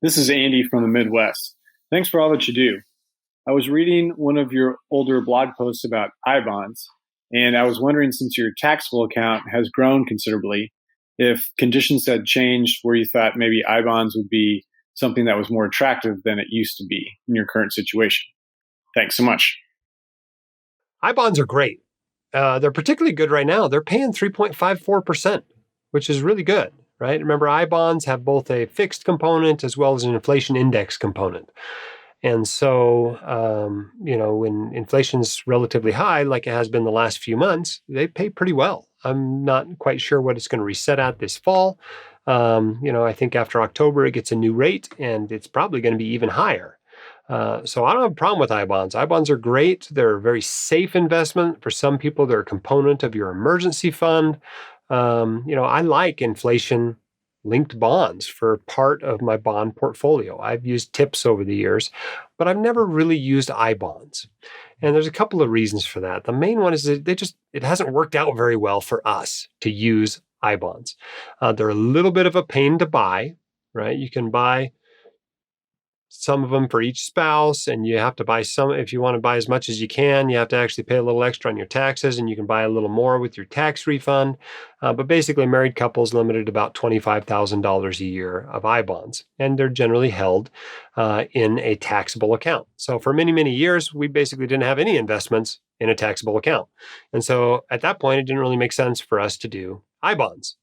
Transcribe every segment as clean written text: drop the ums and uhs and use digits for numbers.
This is Andy from the Midwest. Thanks for all that you do. I was reading one of your older blog posts about I-bonds, and I was wondering, since your taxable account has grown considerably, if conditions had changed where you thought maybe I-bonds would be something that was more attractive than it used to be in your current situation. Thanks so much. I-bonds are great. They're particularly good right now. They're paying 3.54%, which is really good, right? Remember, I-bonds have both a fixed component as well as an inflation index component. And so, when inflation's relatively high, like it has been the last few months, they pay pretty well. I'm not quite sure what it's going to reset at this fall. I think after October, it gets a new rate, and it's probably going to be even higher. So I don't have a problem with I-bonds. I-bonds are great. They're a very safe investment. For some people, they're a component of your emergency fund. I like inflation-linked bonds for part of my bond portfolio. I've used TIPS over the years, but I've never really used I-bonds. And there's a couple of reasons for that. The main one is that it hasn't worked out very well for us to use I-bonds. They're a little bit of a pain to buy, right? You can buy some of them for each spouse, and you have to buy some. If you want to buy as much as you can, you have to actually pay a little extra on your taxes, and you can buy a little more with your tax refund. But basically, married couples limited to about $25,000 a year of I-bonds, and they're generally held in a taxable account. So for many, many years, we basically didn't have any investments in a taxable account. And so at that point, it didn't really make sense for us to do I-bonds.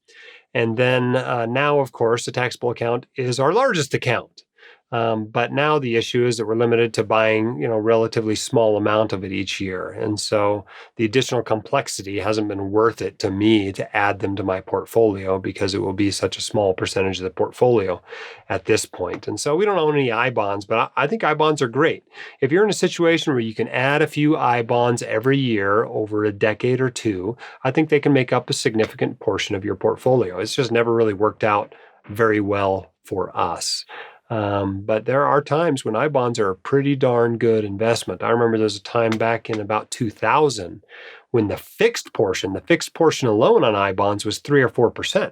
And then now, of course, the taxable account is our largest account. But now the issue is that we're limited to buying, a relatively small amount of it each year. And so the additional complexity hasn't been worth it to me to add them to my portfolio because it will be such a small percentage of the portfolio at this point. And so we don't own any I-bonds, but I think I-bonds are great. If you're in a situation where you can add a few I-bonds every year over a decade or two, I think they can make up a significant portion of your portfolio. It's just never really worked out very well for us. But there are times when I-bonds are a pretty darn good investment. I remember there's a time back in about 2000 when the fixed portion alone on I-bonds was 3 or 4%.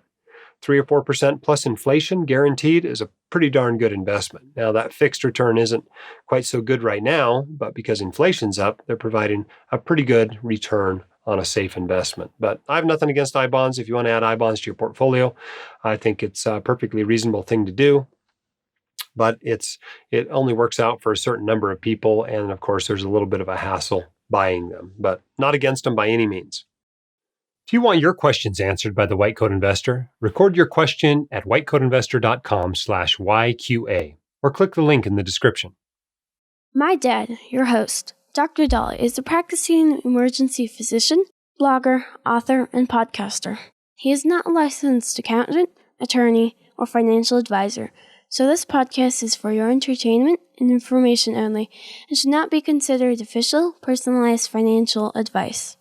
3 or 4% plus inflation guaranteed is a pretty darn good investment. Now, that fixed return isn't quite so good right now, but because inflation's up, they're providing a pretty good return on a safe investment. But I have nothing against I-bonds. If you want to add I-bonds to your portfolio, I think it's a perfectly reasonable thing to do. But it only works out for a certain number of people. And of course, there's a little bit of a hassle buying them, but not against them by any means. If you want your questions answered by the White Coat Investor, record your question at whitecoatinvestor.com/YQA or click the link in the description. My dad, your host, Dr. Dolly, is a practicing emergency physician, blogger, author, and podcaster. He is not a licensed accountant, attorney, or financial advisor. So this podcast is for your entertainment and information only and should not be considered official, personalized financial advice.